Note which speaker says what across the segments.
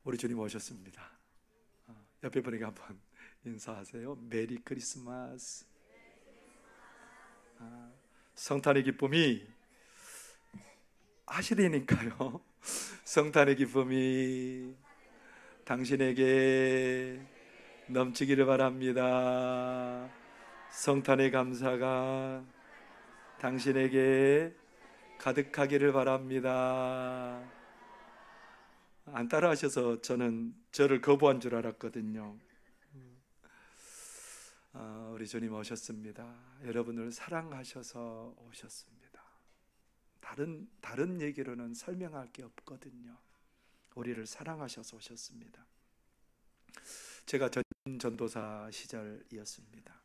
Speaker 1: 우리 주님 오셨습니다. 옆에 분에게 한번 인사하세요. 메리 크리스마스. 성탄의 기쁨이 하시리니까요. 성탄의 기쁨이 당신에게 넘치기를 바랍니다. 성탄의 감사가 당신에게 가득하기를 바랍니다. 안 따라하셔서 저는 저를 거부한 줄 알았거든요. 우리 주님 오셨습니다. 여러분을 사랑하셔서 오셨습니다. 다른 얘기로는 설명할 게 없거든요. 우리를 사랑하셔서 오셨습니다. 제가 전도사 시절이었습니다.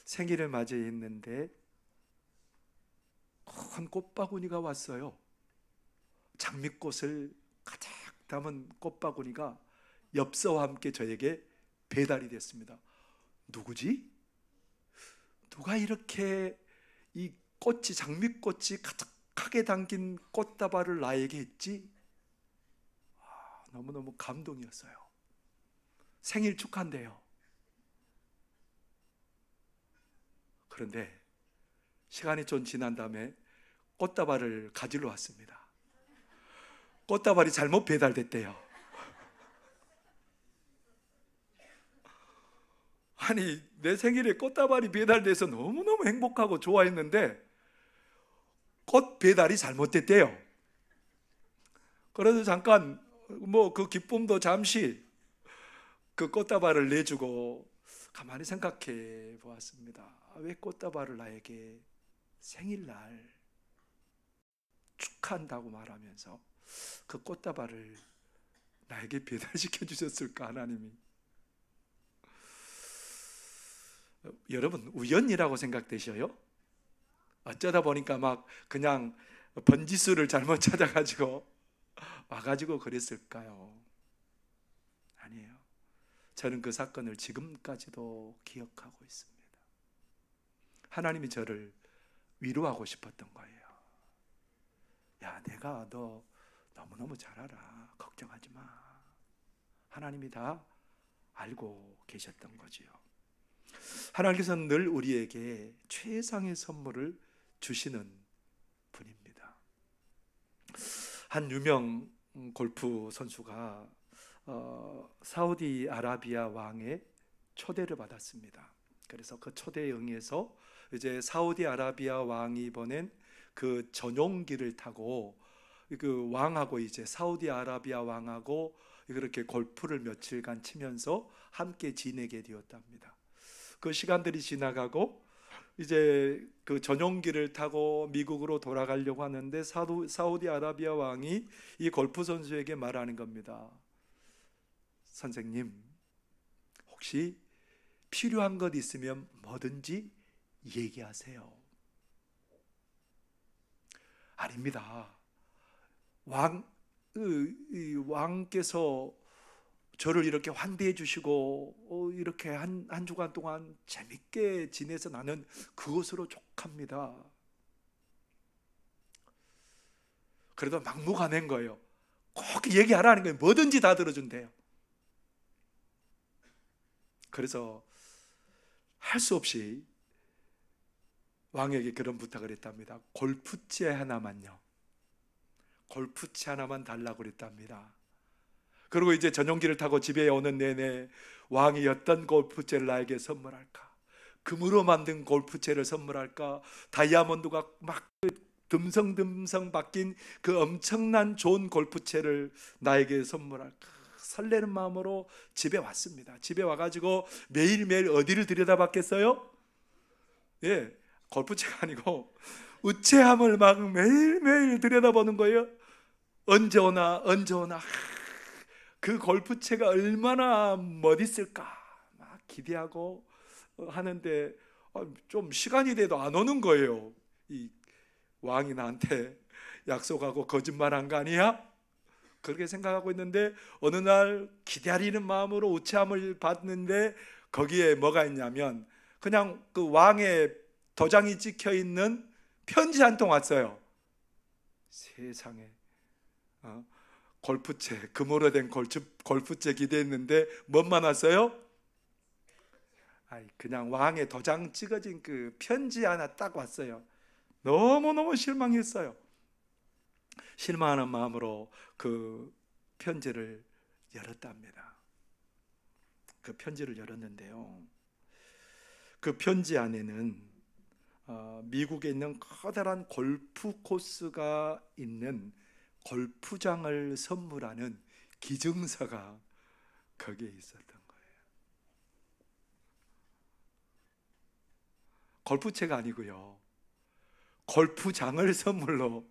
Speaker 1: 생일을 맞이했는데 큰 꽃바구니가 왔어요. 장미꽃을 가득 담은 꽃바구니가 엽서와 함께 저에게 배달이 됐습니다. 누구지? 누가 이렇게 이 꽃이, 장미꽃이 가득하게 담긴 꽃다발을 나에게 했지? 너무너무 감동이었어요. 생일 축하한대요. 그런데 시간이 좀 지난 다음에 꽃다발을 가지러 왔습니다. 꽃다발이 잘못 배달됐대요. 아니, 내 생일에 꽃다발이 배달돼서 너무너무 행복하고 좋아했는데 꽃 배달이 잘못됐대요. 그래서 잠깐 그 기쁨도 잠시 그 꽃다발을 내주고 가만히 생각해 보았습니다. 왜 꽃다발을 나에게 생일날 축하한다고 말하면서 그 꽃다발을 나에게 배달시켜 주셨을까, 하나님이? 여러분, 우연이라고 생각되셔요? 어쩌다 보니까 막 그냥 번지수를 잘못 찾아가지고 와가지고 그랬을까요? 아니에요. 저는 그 사건을 지금까지도 기억하고 있습니다. 하나님이 저를 위로하고 싶었던 거예요. 야, 내가 너 너무너무 잘 알아. 걱정하지 마. 하나님이 다 알고 계셨던 거지요. 하나님께서는 늘 우리에게 최상의 선물을 주시는 분입니다. 한 유명 골프 선수가 사우디아라비아 왕의 초대를 받았습니다. 그래서 그 초대에 응해서 이제 사우디아라비아 왕이 보낸 그 전용기를 타고 그 왕하고, 이제 사우디아라비아 왕하고 그렇게 골프를 며칠간 치면서 함께 지내게 되었답니다. 그 시간들이 지나가고 이제 그 전용기를 타고 미국으로 돌아가려고 하는데 사우디아라비아 왕이 이 골프 선수에게 말하는 겁니다. 선생님, 혹시 필요한 것 있으면 뭐든지 얘기하세요. 아닙니다. 왕께서 저를 이렇게 환대해 주시고 이렇게 한 주간 동안 재밌게 지내서 나는 그것으로 족합니다. 그래도 막무가내인 거예요. 꼭 얘기하라는 거예요. 뭐든지 다 들어준대요. 그래서 할 수 없이 왕에게 그런 부탁을 했답니다. 골프채 하나만요. 골프채 하나만 달라고 그랬답니다. 그리고 이제 전용기를 타고 집에 오는 내내 왕이 어떤 골프채를 나에게 선물할까? 금으로 만든 골프채를 선물할까? 다이아몬드가 막 듬성듬성 박힌 그 엄청난 좋은 골프채를 나에게 선물할까? 설레는 마음으로 집에 왔습니다. 집에 와가지고 매일매일 어디를 들여다봤겠어요? 예, 골프채가 아니고 우체함을 막 매일매일 들여다보는 거예요. 언제 오나 언제 오나. 그 골프채가 얼마나 멋있을까 막 기대하고 하는데 좀 시간이 돼도 안 오는 거예요. 이 왕이 나한테 약속하고 거짓말한 거 아니야? 그렇게 생각하고 있는데 어느 날 기다리는 마음으로 우체함을 받는데 거기에 뭐가 있냐면 그냥 그 왕의 도장이 찍혀 있는 편지 한 통 왔어요. 세상에. 골프채, 금으로 된 골프채 기대했는데 뭐만 왔어요? 그냥 왕의 도장 찍어진 그 편지 하나 딱 왔어요. 너무너무 실망했어요. 실망하는 마음으로 그 편지를 열었답니다. 그 편지를 열었는데요, 그 편지 안에는 미국에 있는 커다란 골프 코스가 있는 골프장을 선물하는 기증서가 거기에 있었던 거예요. 골프채가 아니고요, 골프장을 선물로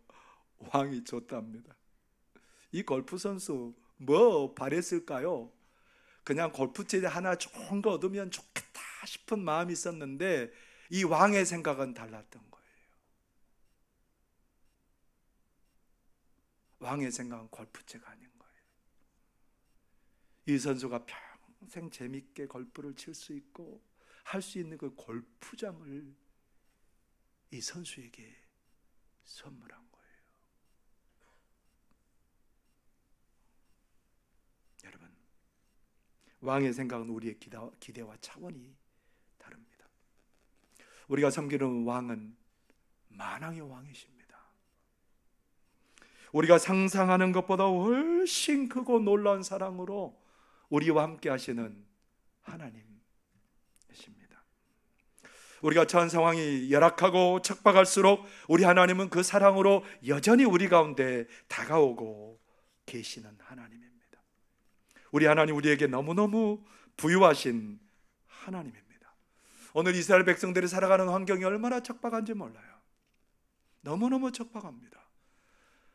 Speaker 1: 왕이 줬답니다. 이 골프 선수 뭐 바랬을까요? 그냥 골프채 하나 좋은 거 얻으면 좋겠다 싶은 마음이 있었는데 이 왕의 생각은 달랐던 거예요. 왕의 생각은 골프채가 아닌 거예요. 이 선수가 평생 재밌게 골프를 칠 수 있고 할 수 있는 그 골프장을 이 선수에게 선물한 거예요. 여러분, 왕의 생각은 우리의 기대와 차원이 다릅니다. 우리가 섬기는 왕은 만왕의 왕이십니다. 우리가 상상하는 것보다 훨씬 크고 놀라운 사랑으로 우리와 함께 하시는 하나님이십니다. 우리가 처한 상황이 열악하고 척박할수록 우리 하나님은 그 사랑으로 여전히 우리 가운데 다가오고 계시는 하나님입니다. 우리 하나님, 우리에게 너무너무 부유하신 하나님입니다. 오늘 이스라엘 백성들이 살아가는 환경이 얼마나 척박한지 몰라요. 너무너무 척박합니다.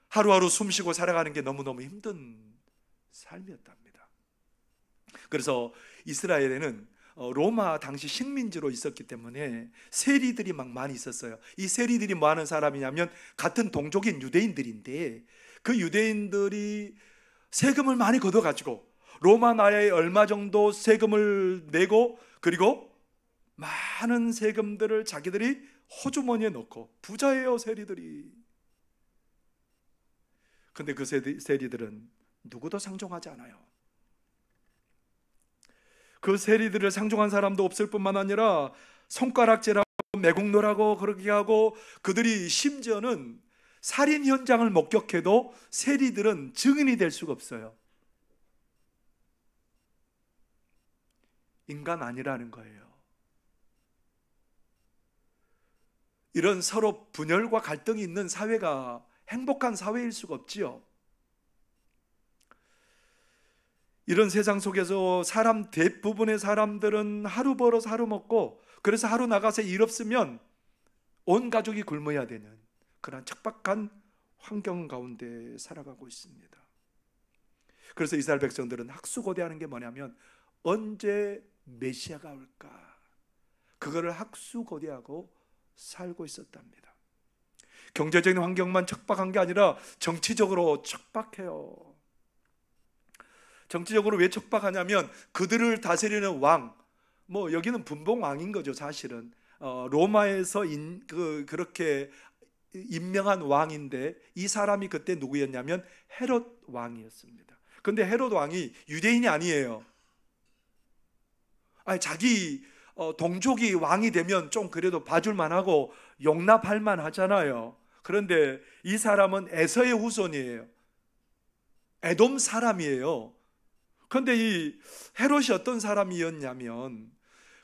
Speaker 1: 하루하루 숨쉬고 살아가는 게 너무너무 힘든 삶이었답니다. 그래서 이스라엘에는 로마 당시 식민지로 있었기 때문에 세리들이 막 많이 있었어요. 이 세리들이 뭐 하는 사람이냐면 같은 동족인 유대인들인데, 그 유대인들이 세금을 많이 걷어가지고 로마 나라에 얼마 정도 세금을 내고, 그리고 많은 세금들을 자기들이 호주머니에 넣고 부자예요, 세리들이. 근데 그 세리들은 누구도 상종하지 않아요. 그 세리들을 상종한 사람도 없을 뿐만 아니라 손가락질하고 매국노라고 그렇게 하고, 그들이 심지어는 살인 현장을 목격해도 세리들은 증인이 될 수가 없어요. 인간 아니라는 거예요. 이런 서로 분열과 갈등이 있는 사회가 행복한 사회일 수가 없지요. 이런 세상 속에서 대부분의 사람들은 하루 벌어서 하루 먹고, 그래서 하루 나가서 일 없으면 온 가족이 굶어야 되는 그런 척박한 환경 가운데 살아가고 있습니다. 그래서 이스라엘 백성들은 학수고대하는 게 뭐냐면 언제 메시아가 올까, 그거를 학수고대하고 살고 있었답니다. 경제적인 환경만 척박한 게 아니라 정치적으로 척박해요. 정치적으로 왜 척박하냐면 그들을 다스리는 왕, 여기는 분봉왕인 거죠. 사실은 로마에서 그렇게 임명한 왕인데, 이 사람이 그때 누구였냐면 헤롯 왕이었습니다. 근데 헤롯 왕이 유대인이 아니에요. 자기 동족이 왕이 되면 좀 그래도 봐줄만 하고 용납할 만 하잖아요. 그런데 이 사람은 에서의 후손이에요. 에돔 사람이에요. 그런데 이 헤롯이 어떤 사람이었냐면,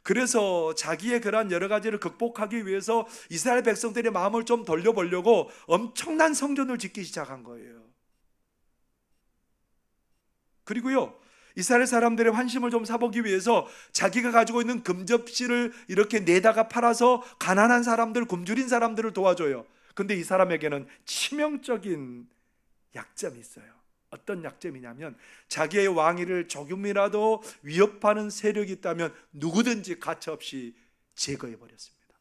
Speaker 1: 그래서 자기의 그런 여러 가지를 극복하기 위해서 이스라엘 백성들의 마음을 좀 돌려보려고 엄청난 성전을 짓기 시작한 거예요. 그리고요, 이스라엘 사람들의 환심을 좀 사보기 위해서 자기가 가지고 있는 금접시를 이렇게 내다가 팔아서 가난한 사람들, 굶주린 사람들을 도와줘요. 근데 이 사람에게는 치명적인 약점이 있어요. 어떤 약점이냐면 자기의 왕위를 조금이라도 위협하는 세력이 있다면 누구든지 가차없이 제거해버렸습니다.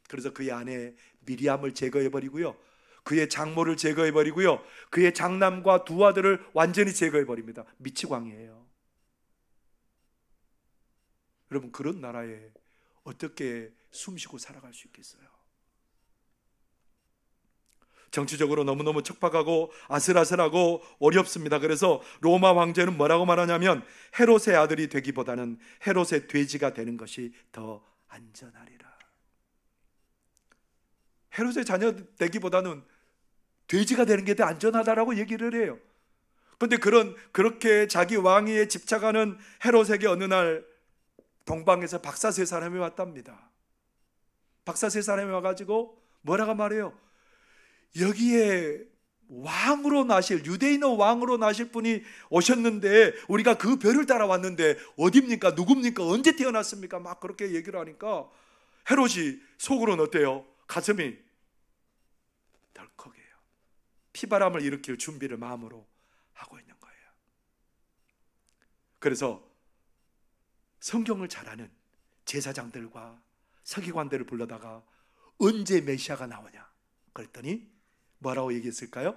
Speaker 1: 그래서 그의 아내 미리암을 제거해버리고요, 그의 장모를 제거해버리고요, 그의 장남과 두 아들을 완전히 제거해버립니다. 미치광이에요. 여러분, 그런 나라에 어떻게 숨쉬고 살아갈 수 있겠어요? 정치적으로 너무너무 척박하고 아슬아슬하고 어렵습니다. 그래서 로마 황제는 뭐라고 말하냐면 헤롯의 아들이 되기보다는 헤롯의 돼지가 되는 것이 더 안전하리라. 헤롯의 자녀 되기보다는 돼지가 되는 게 더 안전하다라고 얘기를 해요. 그런데 그렇게 자기 왕위에 집착하는 헤롯에게 어느 날 동방에서 박사 세 사람이 왔답니다. 박사 세 사람이 와가지고 뭐라고 말해요? 여기에 왕으로 나실, 유대인의 왕으로 나실 분이 오셨는데 우리가 그 별을 따라왔는데 어딥니까? 누굽니까? 언제 태어났습니까? 막 그렇게 얘기를 하니까 헤롯이 속으로는 어때요? 가슴이 덜컥해요. 피바람을 일으킬 준비를 마음으로 하고 있는 거예요. 그래서 성경을 잘 아는 제사장들과 서기관들을 불러다가 언제 메시아가 나오냐 그랬더니 뭐라고 얘기했을까요?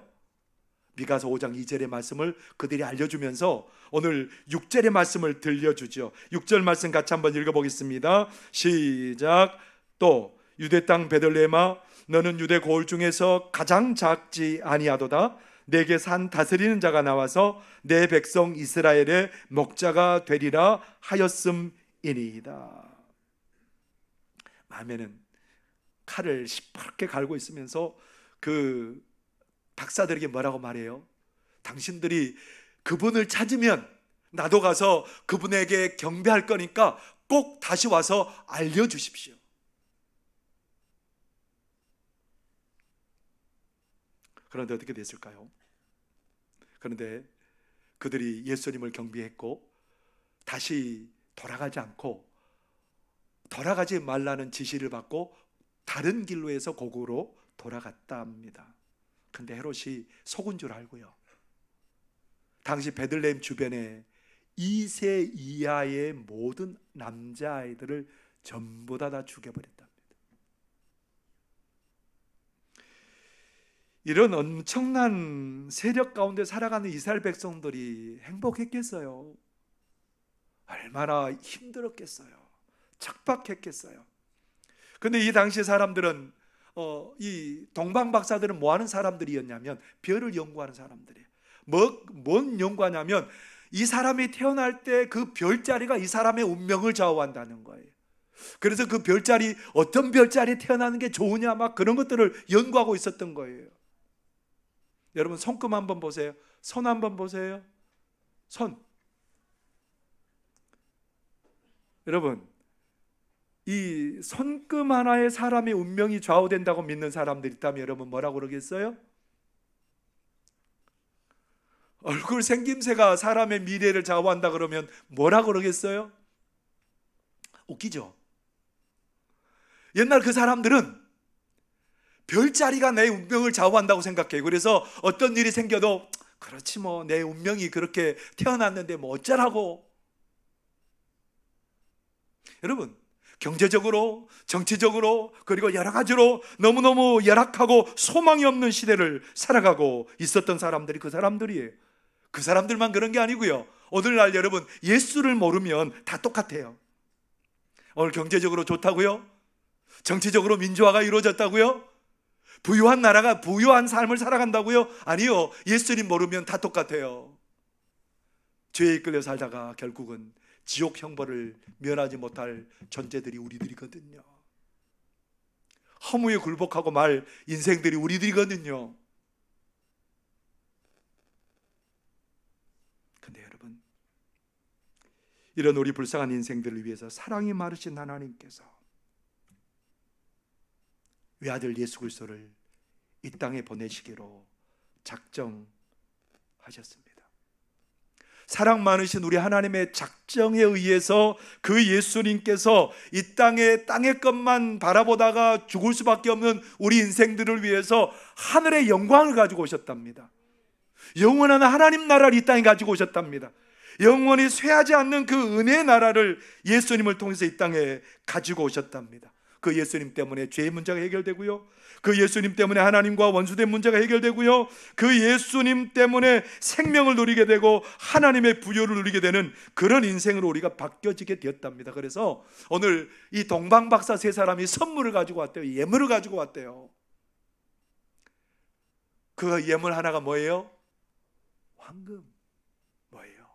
Speaker 1: 미가서 5장 2절의 말씀을 그들이 알려주면서 오늘 6절의 말씀을 들려주죠. 6절 말씀 같이 한번 읽어보겠습니다. 시작. 또 유대 땅 베들레헴아 너는 유대 고을 중에서 가장 작지 아니하도다. 내게 산 다스리는 자가 나와서 내 백성 이스라엘의 목자가 되리라 하였음이니이다. 마음에는 칼을 시퍼렇게 갈고 있으면서 그 박사들에게 뭐라고 말해요? 당신들이 그분을 찾으면 나도 가서 그분에게 경배할 거니까 꼭 다시 와서 알려주십시오. 그런데 어떻게 됐을까요? 그런데 그들이 예수님을 경배했고 다시 돌아가지 않고 돌아가지 말라는 지시를 받고 다른 길로 해서 고국으로 돌아갔다 합니다. 근데 헤롯이 속은 줄 알고요. 당시 베들레헴 주변에 2세 이하의 모든 남자아이들을 전부 다 죽여버렸답니다. 이런 엄청난 세력 가운데 살아가는 이스라엘 백성들이 행복했겠어요? 얼마나 힘들었겠어요? 척박했겠어요? 근데 이 당시 사람들은 이 동방 박사들은 뭐 하는 사람들이었냐면 별을 연구하는 사람들이에요. 뭔 연구하냐면 이 사람이 태어날 때 그 별자리가 이 사람의 운명을 좌우한다는 거예요. 그래서 그 별자리 어떤 별자리에 태어나는 게 좋으냐 막 그런 것들을 연구하고 있었던 거예요. 여러분 손금 한번 보세요. 손 한번 보세요. 손. 여러분 이 손금 하나에 사람의 운명이 좌우된다고 믿는 사람들이 있다면 여러분 뭐라고 그러겠어요? 얼굴 생김새가 사람의 미래를 좌우한다 그러면 뭐라고 그러겠어요? 웃기죠? 옛날 그 사람들은 별자리가 내 운명을 좌우한다고 생각해요. 그래서 어떤 일이 생겨도 그렇지 뭐 내 운명이 그렇게 태어났는데 뭐 어쩌라고. 여러분 경제적으로 정치적으로 그리고 여러 가지로 너무너무 열악하고 소망이 없는 시대를 살아가고 있었던 사람들이 그 사람들이에요. 그 사람들만 그런 게 아니고요. 오늘날 여러분 예수를 모르면 다 똑같아요. 오늘 경제적으로 좋다고요? 정치적으로 민주화가 이루어졌다고요? 부유한 나라가 부유한 삶을 살아간다고요? 아니요. 예수님 모르면 다 똑같아요. 죄에 이끌려 살다가 결국은 지옥 형벌을 면하지 못할 존재들이 우리들이거든요. 허무에 굴복하고 말 인생들이 우리들이거든요. 근데 여러분 이런 우리 불쌍한 인생들을 위해서 사랑이 많으신 하나님께서 외아들 예수 그리스도를 이 땅에 보내시기로 작정하셨습니다. 사랑 많으신 우리 하나님의 작정에 의해서 그 예수님께서 이 땅의 것만 바라보다가 죽을 수밖에 없는 우리 인생들을 위해서 하늘의 영광을 가지고 오셨답니다. 영원한 하나님 나라를 이 땅에 가지고 오셨답니다. 영원히 쇠하지 않는 그 은혜의 나라를 예수님을 통해서 이 땅에 가지고 오셨답니다. 그 예수님 때문에 죄의 문제가 해결되고요, 그 예수님 때문에 하나님과 원수된 문제가 해결되고요, 그 예수님 때문에 생명을 누리게 되고 하나님의 부요를 누리게 되는 그런 인생으로 우리가 바뀌어지게 되었답니다. 그래서 오늘 이 동방박사 세 사람이 선물을 가지고 왔대요. 예물을 가지고 왔대요. 그 예물 하나가 뭐예요? 황금. 뭐예요?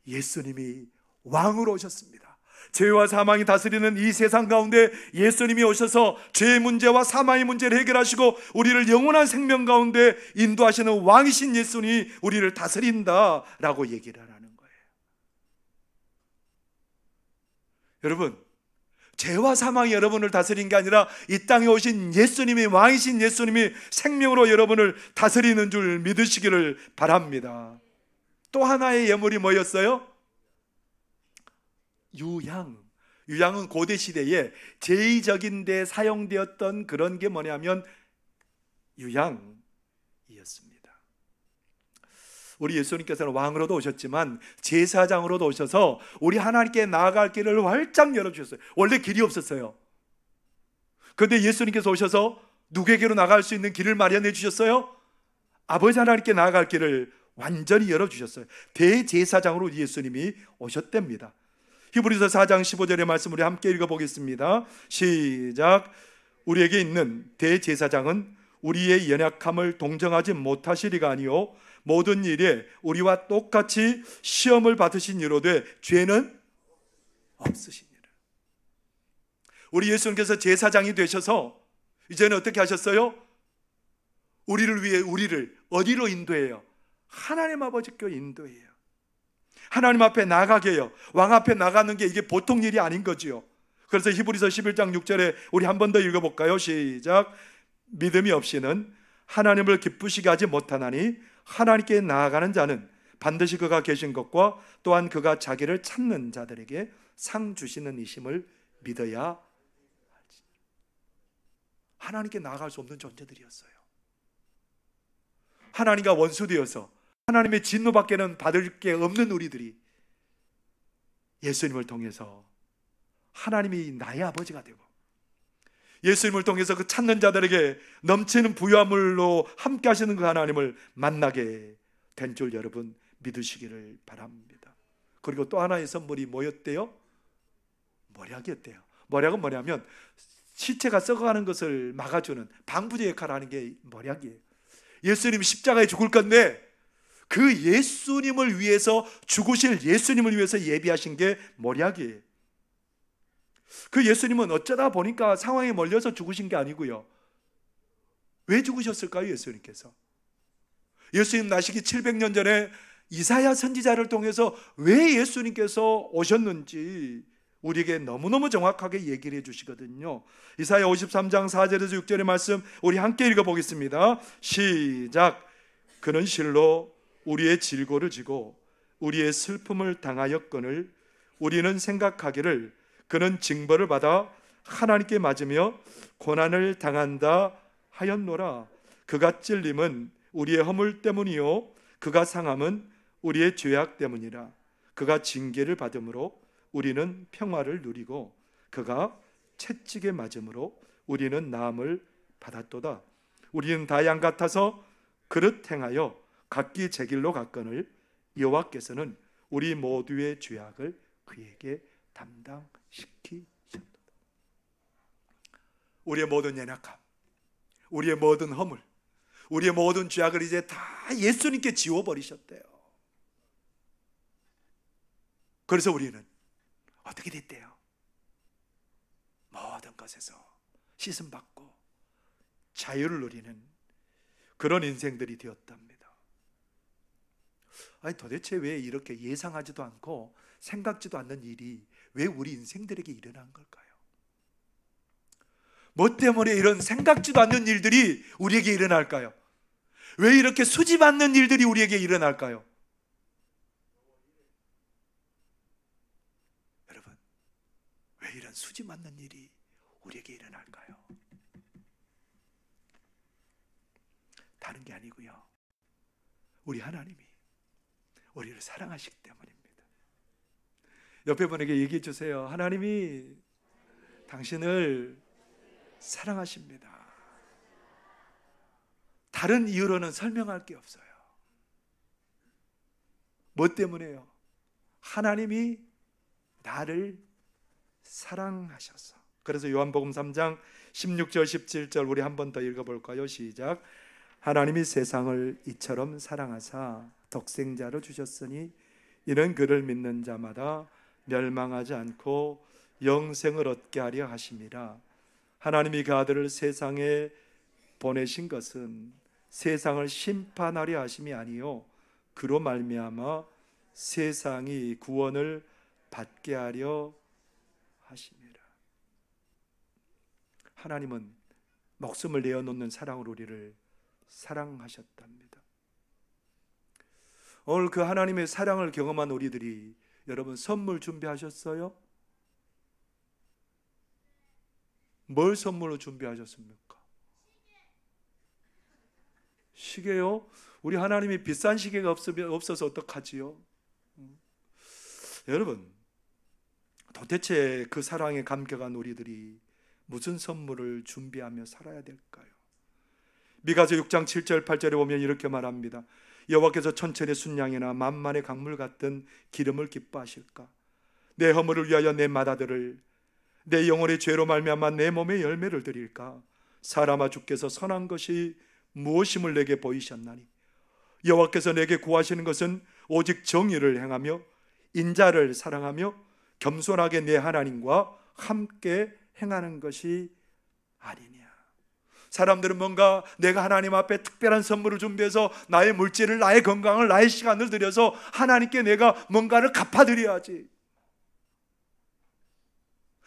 Speaker 1: 예수님이 왕으로 오셨습니다. 죄와 사망이 다스리는 이 세상 가운데 예수님이 오셔서 죄의 문제와 사망의 문제를 해결하시고 우리를 영원한 생명 가운데 인도하시는 왕이신 예수님이 우리를 다스린다라고 얘기를 하는 거예요. 여러분, 죄와 사망이 여러분을 다스린 게 아니라 이 땅에 오신 예수님이, 왕이신 예수님이 생명으로 여러분을 다스리는 줄 믿으시기를 바랍니다. 또 하나의 예물이 뭐였어요? 유향. 유향은 고대 시대에 제의적인 데 사용되었던 그런 게 뭐냐면 유향이었습니다. 우리 예수님께서는 왕으로도 오셨지만 제사장으로도 오셔서 우리 하나님께 나아갈 길을 활짝 열어주셨어요. 원래 길이 없었어요. 그런데 예수님께서 오셔서 누구에게로 나갈 수 있는 길을 마련해 주셨어요? 아버지 하나님께 나아갈 길을 완전히 열어주셨어요. 대제사장으로 예수님이 오셨답니다. 히브리서 4장 15절의 말씀 우리 함께 읽어보겠습니다. 시작. 우리에게 있는 대제사장은 우리의 연약함을 동정하지 못하시리가 아니요 모든 일에 우리와 똑같이 시험을 받으신 이로되 죄는 없으시니라. 우리 예수님께서 제사장이 되셔서 이제는 어떻게 하셨어요? 우리를 위해 우리를 어디로 인도해요? 하나님 아버지께 인도해요. 하나님 앞에 나가게 해요. 왕 앞에 나가는 게 이게 보통 일이 아닌 거지요. 그래서 히브리서 11장 6절에 우리 한 번 더 읽어볼까요? 시작. 믿음이 없이는 하나님을 기쁘시게 하지 못하나니 하나님께 나아가는 자는 반드시 그가 계신 것과 또한 그가 자기를 찾는 자들에게 상 주시는 이심을 믿어야 하지. 하나님께 나아갈 수 없는 존재들이었어요. 하나님과 원수되어서 하나님의 진노밖에는 받을 게 없는 우리들이 예수님을 통해서 하나님이 나의 아버지가 되고 예수님을 통해서 그 찾는 자들에게 넘치는 부유함으로 함께 하시는 그 하나님을 만나게 된 줄 여러분 믿으시기를 바랍니다. 그리고 또 하나의 선물이 뭐였대요? 머략이었대요. 머략은 뭐냐면 시체가 썩어가는 것을 막아주는 방부제 역할을 하는 게 머략이에요. 예수님이 십자가에 죽을 건데 그 예수님을 위해서 죽으실 예수님을 위해서 예비하신 게 머략이에요. 그 예수님은 어쩌다 보니까 상황에 몰려서 죽으신 게 아니고요. 왜 죽으셨을까요? 예수님께서 예수님 나시기 700년 전에 이사야 선지자를 통해서 왜 예수님께서 오셨는지 우리에게 너무너무 정확하게 얘기를 해주시거든요. 이사야 53장 4절에서 6절의 말씀 우리 함께 읽어보겠습니다. 시작. 그는 실로 우리의 질고를 지고 우리의 슬픔을 당하였거늘 우리는 생각하기를 그는 징벌을 받아 하나님께 맞으며 고난을 당한다 하였노라. 그가 찔림은 우리의 허물 때문이요 그가 상함은 우리의 죄악 때문이라. 그가 징계를 받음으로 우리는 평화를 누리고 그가 채찍에 맞음으로 우리는 나음을 받았도다. 우리는 다 양 같아서 그릇 행하여 각기 제 길로 갔거늘 여호와께서는 우리 모두의 죄악을 그에게 담당시키셨다. 우리의 모든 연약함, 우리의 모든 허물, 우리의 모든 죄악을 이제 다 예수님께 지워버리셨대요. 그래서 우리는 어떻게 됐대요? 모든 것에서 씻음받고 자유를 누리는 그런 인생들이 되었답니다. 아니 도대체 왜 이렇게 예상하지도 않고 생각지도 않는 일이 왜 우리 인생들에게 일어난 걸까요? 뭐 때문에 이런 생각지도 않는 일들이 우리에게 일어날까요? 왜 이렇게 수집 않는 일들이 우리에게 일어날까요? 여러분, 왜 이런 수집 않는 일이 우리에게 일어날까요? 다른 게 아니고요. 우리 하나님이 우리를 사랑하시기 때문입니다. 옆에 분에게 얘기해 주세요. 하나님이 당신을 사랑하십니다. 다른 이유로는 설명할 게 없어요. 뭐 때문에요? 하나님이 나를 사랑하셔서. 그래서 요한복음 3장 16절 17절 우리 한 번 더 읽어볼까요? 시작. 하나님이 세상을 이처럼 사랑하사 독생자를 주셨으니 이는 그를 믿는 자마다 멸망하지 않고 영생을 얻게 하려 하심이라. 하나님이 그 아들을 세상에 보내신 것은 세상을 심판하려 하심이 아니요 그로 말미암아 세상이 구원을 받게 하려 하심이라. 하나님은 목숨을 내어놓는 사랑으로 우리를 사랑하셨답니다. 오늘 그 하나님의 사랑을 경험한 우리들이 여러분 선물 준비하셨어요? 뭘 선물로 준비하셨습니까? 시계요? 우리 하나님이 비싼 시계가 없어서 어떡하지요? 여러분, 도대체 그 사랑에 감격한 우리들이 무슨 선물을 준비하며 살아야 될까요? 미가서 6장 7절 8절에 보면 이렇게 말합니다. 여호와께서 천천의 순양이나 만만의 강물 같은 기름을 기뻐하실까? 내 허물을 위하여 내 맏아들을, 내 영혼의 죄로 말미암아 내 몸에 열매를 드릴까? 사람아, 주께서 선한 것이 무엇임을 내게 보이셨나니 여호와께서 내게 구하시는 것은 오직 정의를 행하며 인자를 사랑하며 겸손하게 내 하나님과 함께 행하는 것이 아니냐. 사람들은 뭔가 내가 하나님 앞에 특별한 선물을 준비해서 나의 물질을, 나의 건강을, 나의 시간을 들여서 하나님께 내가 뭔가를 갚아드려야지.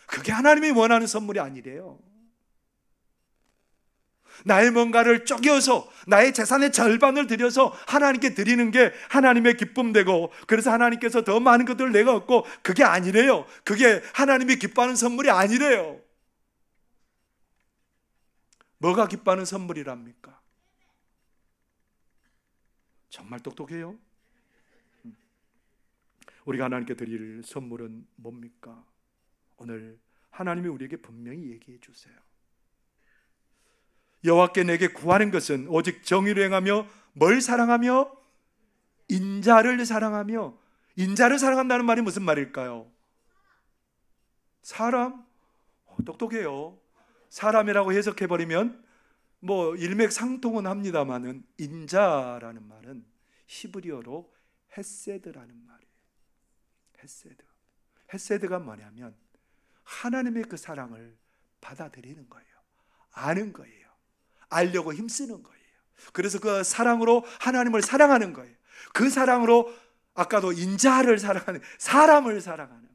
Speaker 1: 그게 하나님이 원하는 선물이 아니래요. 나의 뭔가를 쪼개서 나의 재산의 절반을 들여서 하나님께 드리는 게 하나님의 기쁨되고, 그래서 하나님께서 더 많은 것들을 내가 얻고, 그게 아니래요. 그게 하나님이 기뻐하는 선물이 아니래요. 뭐가 기뻐하는 선물이랍니까? 정말 똑똑해요. 우리가 하나님께 드릴 선물은 뭡니까? 오늘 하나님이 우리에게 분명히 얘기해 주세요. 여호와께 내게 구하는 것은 오직 정의를 행하며 뭘 사랑하며? 인자를 사랑하며. 인자를 사랑한다는 말이 무슨 말일까요? 사람? 똑똑해요. 사람이라고 해석해버리면 뭐 일맥상통은 합니다마는 인자라는 말은 히브리어로 헤세드라는 말이에요. 헤세드. 헤세드가 뭐냐면 하나님의 그 사랑을 받아들이는 거예요. 아는 거예요. 알려고 힘쓰는 거예요. 그래서 그 사랑으로 하나님을 사랑하는 거예요. 그 사랑으로 아까도 인자를 사랑하는, 사람을 사랑하는 거예요.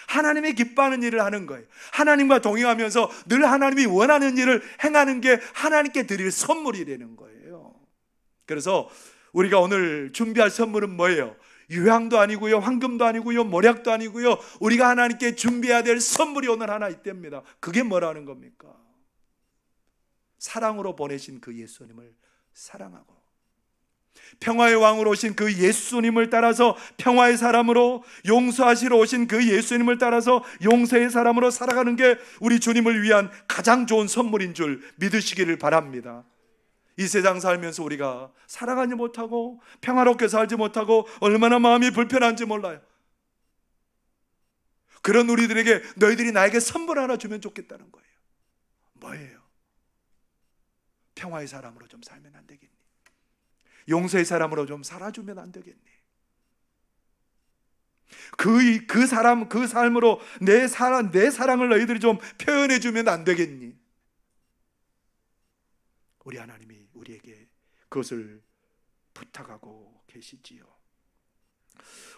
Speaker 1: 하나님이 기뻐하는 일을 하는 거예요. 하나님과 동행하면서 늘 하나님이 원하는 일을 행하는 게 하나님께 드릴 선물이 되는 거예요. 그래서 우리가 오늘 준비할 선물은 뭐예요? 유향도 아니고요, 황금도 아니고요, 모략도 아니고요. 우리가 하나님께 준비해야 될 선물이 오늘 하나 있답니다. 그게 뭐라는 겁니까? 사랑으로 보내신 그 예수님을 사랑하고, 평화의 왕으로 오신 그 예수님을 따라서 평화의 사람으로, 용서하시러 오신 그 예수님을 따라서 용서의 사람으로 살아가는 게 우리 주님을 위한 가장 좋은 선물인 줄 믿으시기를 바랍니다. 이 세상 살면서 우리가 살아가지 못하고 평화롭게 살지 못하고 얼마나 마음이 불편한지 몰라요. 그런 우리들에게 너희들이 나에게 선물 하나 주면 좋겠다는 거예요. 뭐예요? 평화의 사람으로 좀 살면 안 되겠니? 용서의 사람으로 좀 살아주면 안 되겠니? 그 삶으로 내 사랑을 너희들이 좀 표현해주면 안 되겠니? 우리 하나님이 우리에게 그것을 부탁하고 계시지요.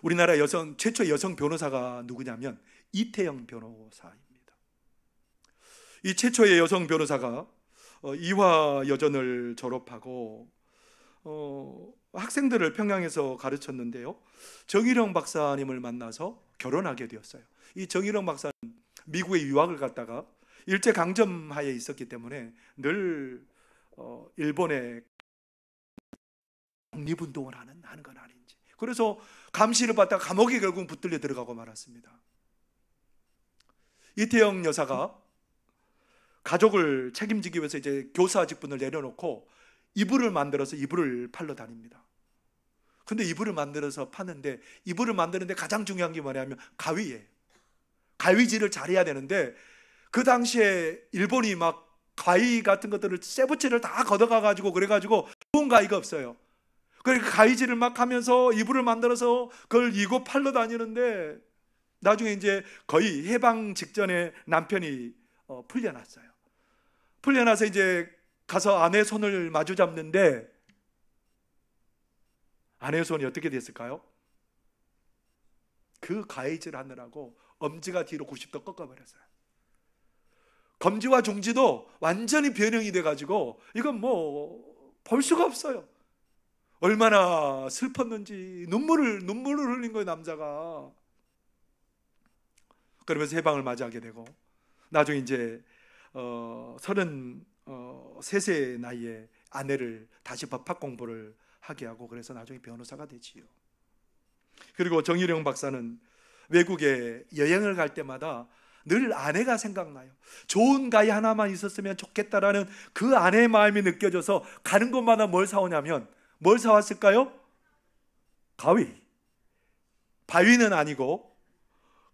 Speaker 1: 우리나라 최초 여성 변호사가 누구냐면 이태영 변호사입니다. 이 최초의 여성 변호사가 이화여전을 졸업하고 학생들을 평양에서 가르쳤는데요, 정일영 박사님을 만나서 결혼하게 되었어요. 이 정일영 박사는 미국에 유학을 갔다가 일제강점하에 있었기 때문에 늘 일본에 독립운동을 하는 건 아닌지, 그래서 감시를 받다가 감옥에 결국 붙들려 들어가고 말았습니다. 이태영 여사가 가족을 책임지기 위해서 이제 교사 직분을 내려놓고 이불을 만들어서 이불을 팔러 다닙니다. 근데 이불을 만들어서 파는데, 이불을 만드는데 가장 중요한 게 뭐냐면 가위예요. 가위질을 잘해야 되는데 그 당시에 일본이 막 가위 같은 것들을 쇠붙이를 다 걷어가가지고 그래가지고 좋은 가위가 없어요. 그러니까 가위질을 막 하면서 이불을 만들어서 그걸 이고 팔러 다니는데 나중에 이제 거의 해방 직전에 남편이 풀려났어요. 풀려나서 이제 가서 아내 손을 마주 잡는데 아내의 손이 어떻게 됐을까요? 그 가위질 하느라고 엄지가 뒤로 90도 꺾어버렸어요. 검지와 중지도 완전히 변형이 돼가지고 이건 뭐 볼 수가 없어요. 얼마나 슬펐는지 눈물을 흘린 거예요, 남자가. 그러면서 해방을 맞이하게 되고 나중에 이제 33세 나이에 아내를 다시 법학 공부를 하게 하고 그래서 나중에 변호사가 되지요. 그리고 정일영 박사는 외국에 여행을 갈 때마다 늘 아내가 생각나요. 좋은 가위 하나만 있었으면 좋겠다라는 그 아내의 마음이 느껴져서 가는 곳마다 뭘 사오냐면 뭘 사왔을까요? 가위. 바위는 아니고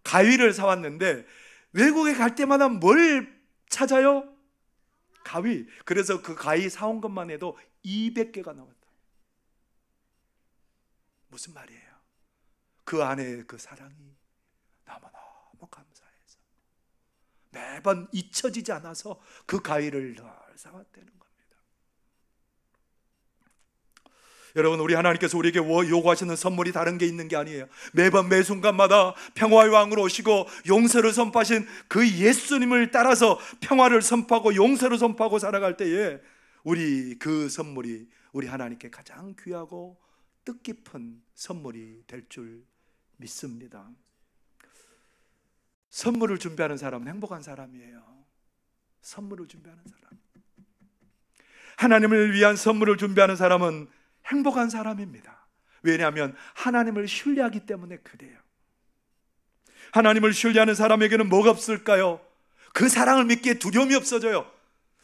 Speaker 1: 가위를 사왔는데 외국에 갈 때마다 뭘 찾아요? 가위. 그래서 그 가위 사온 것만 해도 200개가 나왔다. 무슨 말이에요? 그 아내의 그 사랑이 너무너무 감사해서 매번 잊혀지지 않아서 그 가위를 늘 사왔다는 겁니다. 여러분, 우리 하나님께서 우리에게 요구하시는 선물이 다른 게 있는 게 아니에요. 매번 매 순간마다 평화의 왕으로 오시고 용서를 선포하신 그 예수님을 따라서 평화를 선포하고 용서를 선포하고 살아갈 때에 우리 그 선물이 우리 하나님께 가장 귀하고 뜻깊은 선물이 될 줄 믿습니다. 선물을 준비하는 사람은 행복한 사람이에요. 선물을 준비하는 사람, 하나님을 위한 선물을 준비하는 사람은 행복한 사람입니다. 왜냐하면 하나님을 신뢰하기 때문에 그래요. 하나님을 신뢰하는 사람에게는 뭐가 없을까요? 그 사랑을 믿기에 두려움이 없어져요.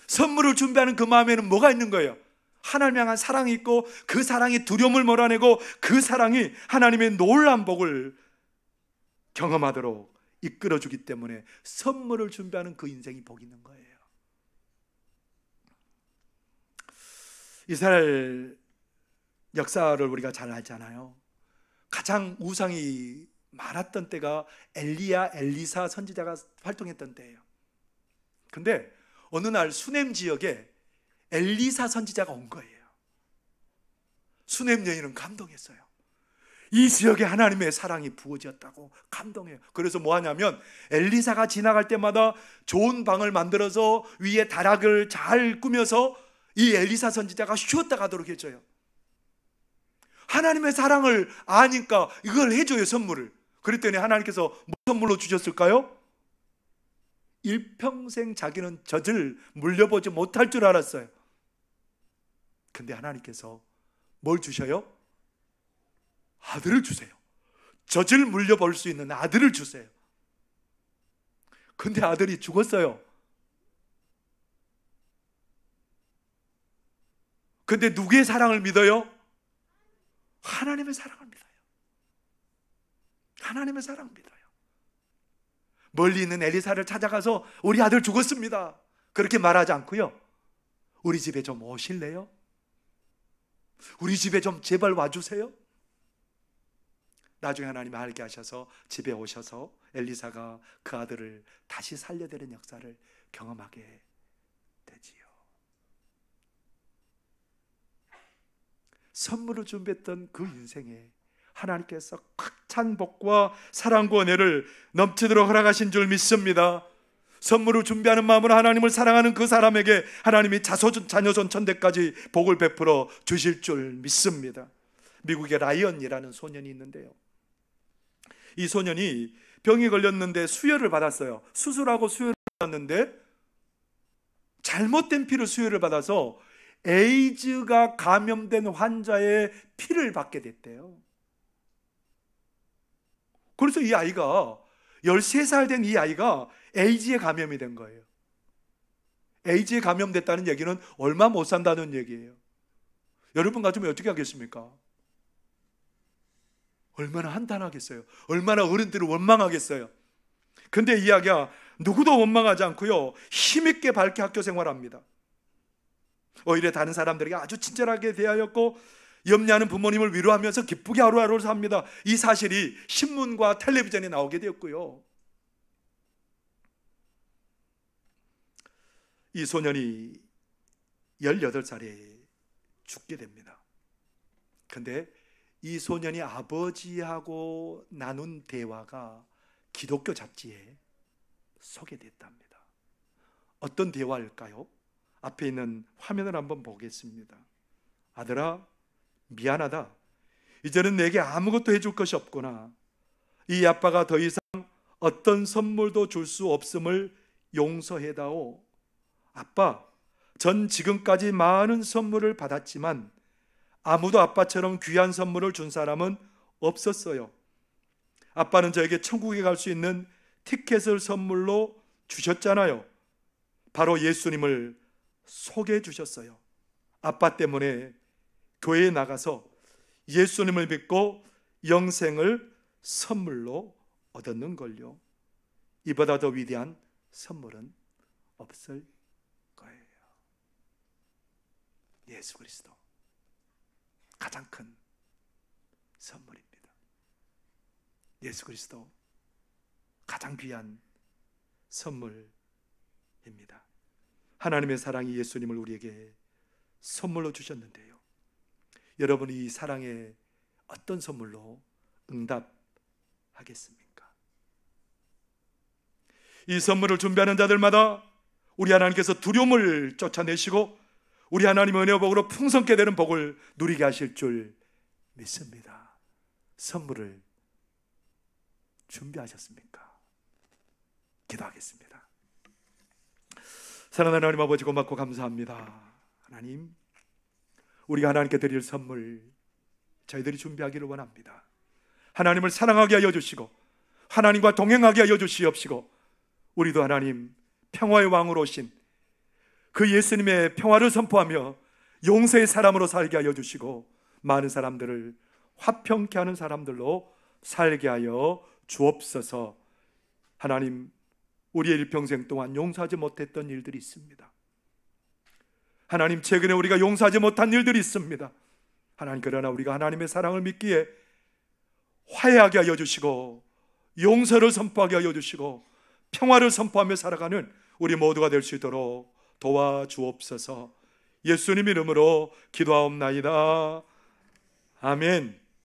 Speaker 1: 선물을 준비하는 그 마음에는 뭐가 있는 거예요? 하나님 향한 사랑이 있고 그 사랑이 두려움을 몰아내고 그 사랑이 하나님의 놀라운 복을 경험하도록 이끌어주기 때문에 선물을 준비하는 그 인생이 복 있는 거예요. 이스라엘 역사를 우리가 잘 알잖아요. 가장 우상이 많았던 때가 엘리야, 엘리사 선지자가 활동했던 때예요. 근데 어느 날 수넴 지역에 엘리사 선지자가 온 거예요. 수넴 여인은 감동했어요. 이 지역에 하나님의 사랑이 부어졌다고 감동해요. 그래서 뭐 하냐면 엘리사가 지나갈 때마다 좋은 방을 만들어서 위에 다락을 잘 꾸며서 이 엘리사 선지자가 쉬었다 가도록 해줘요. 하나님의 사랑을 아니까 이걸 해줘요, 선물을. 그랬더니 하나님께서 무슨 선물로 주셨을까요? 일평생 자기는 젖을 물려보지 못할 줄 알았어요. 근데 하나님께서 뭘 주셔요? 아들을 주세요. 젖을 물려볼 수 있는 아들을 주세요. 근데 아들이 죽었어요. 근데 누구의 사랑을 믿어요? 하나님의 사랑을 믿어요. 하나님의 사랑을 믿어요. 멀리 있는 엘리사를 찾아가서 우리 아들 죽었습니다, 그렇게 말하지 않고요. 우리 집에 좀 오실래요? 우리 집에 좀 제발 와주세요. 나중에 하나님이 알게 하셔서 집에 오셔서 엘리사가 그 아들을 다시 살려드리는 역사를 경험하게 되지요. 선물을 준비했던 그 인생에 하나님께서 꽉찬 복과 사랑과 은혜를 넘치도록 허락하신 줄 믿습니다. 선물을 준비하는 마음으로 하나님을 사랑하는 그 사람에게 하나님이 자녀손 천대까지 복을 베풀어 주실 줄 믿습니다. 미국의 라이언이라는 소년이 있는데요, 이 소년이 병이 걸렸는데 수혈을 받았어요. 수술하고 수혈을 받았는데 잘못된 피를 수혈을 받아서 에이즈가 감염된 환자의 피를 받게 됐대요. 그래서 이 아이가 13살 된 이 아이가 에이즈에 감염이 된 거예요. 에이즈에 감염됐다는 얘기는 얼마 못 산다는 얘기예요. 여러분 같으면 어떻게 하겠습니까? 얼마나 한탄하겠어요. 얼마나 어른들을 원망하겠어요. 근데 이 아기가 누구도 원망하지 않고요, 힘있게 밝게 학교 생활합니다. 오히려 다른 사람들에게 아주 친절하게 대하였고 염려하는 부모님을 위로하면서 기쁘게 하루하루를 삽니다. 이 사실이 신문과 텔레비전에 나오게 되었고요. 이 소년이 18살에 죽게 됩니다. 근데 이 소년이 아버지하고 나눈 대화가 기독교 잡지에 소개됐답니다. 어떤 대화일까요? 앞에 있는 화면을 한번 보겠습니다. 아들아, 미안하다. 이제는 내게 아무것도 해줄 것이 없구나. 이 아빠가 더 이상 어떤 선물도 줄 수 없음을 용서해다오. 아빠, 전 지금까지 많은 선물을 받았지만 아무도 아빠처럼 귀한 선물을 준 사람은 없었어요. 아빠는 저에게 천국에 갈 수 있는 티켓을 선물로 주셨잖아요. 바로 예수님을 소개해 주셨어요. 아빠 때문에 교회에 나가서 예수님을 믿고 영생을 선물로 얻었는 걸요. 이보다 더 위대한 선물은 없을 거예요. 예수 그리스도 가장 큰 선물입니다. 예수 그리스도 가장 귀한 선물입니다. 하나님의 사랑이 예수님을 우리에게 선물로 주셨는데요, 여러분이 이 사랑에 어떤 선물로 응답하겠습니까? 이 선물을 준비하는 자들마다 우리 하나님께서 두려움을 쫓아내시고 우리 하나님의 은혜와 복으로 풍성케 되는 복을 누리게 하실 줄 믿습니다. 선물을 준비하셨습니까? 기도하겠습니다. 사랑하는 하나님 아버지, 고맙고 감사합니다. 하나님, 우리가 하나님께 드릴 선물 저희들이 준비하기를 원합니다. 하나님을 사랑하게 하여 주시고 하나님과 동행하게 하여 주시옵시고 우리도 하나님 평화의 왕으로 오신 그 예수님의 평화를 선포하며 용서의 사람으로 살게 하여 주시고 많은 사람들을 화평케 하는 사람들로 살게 하여 주옵소서. 하나님, 우리의 일평생 동안 용서하지 못했던 일들이 있습니다. 하나님, 최근에 우리가 용서하지 못한 일들이 있습니다. 하나님, 그러나 우리가 하나님의 사랑을 믿기에 화해하게 하여 주시고 용서를 선포하게 하여 주시고 평화를 선포하며 살아가는 우리 모두가 될 수 있도록 도와주옵소서. 예수님 이름으로 기도하옵나이다. 아멘.